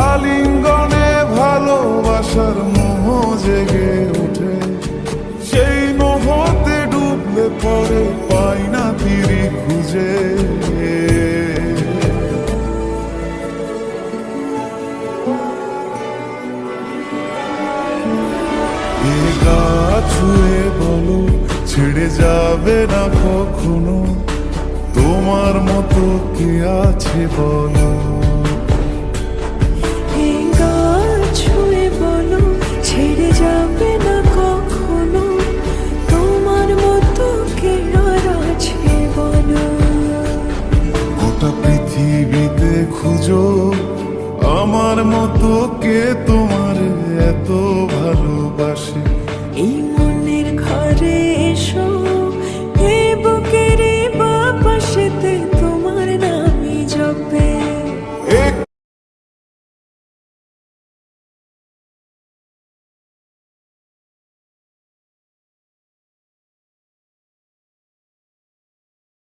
আলিঙ্গনে ভালোবাসার মোহ জেগে ওঠে, সেই মোহতে ডুবলে পরে পাই না তীরে খুঁজে। এ গা ছুঁয়ে বলো ছেড়ে যাবে না কখনো, তোমার মতো কে আছে বলো। ছেড়ে যাবে না কখনো, তোমার মতো কে আর আছে বলো। গোটা পৃথিবীতে খুঁজো আমার মতো কে তোমার এত ভালোবাসে।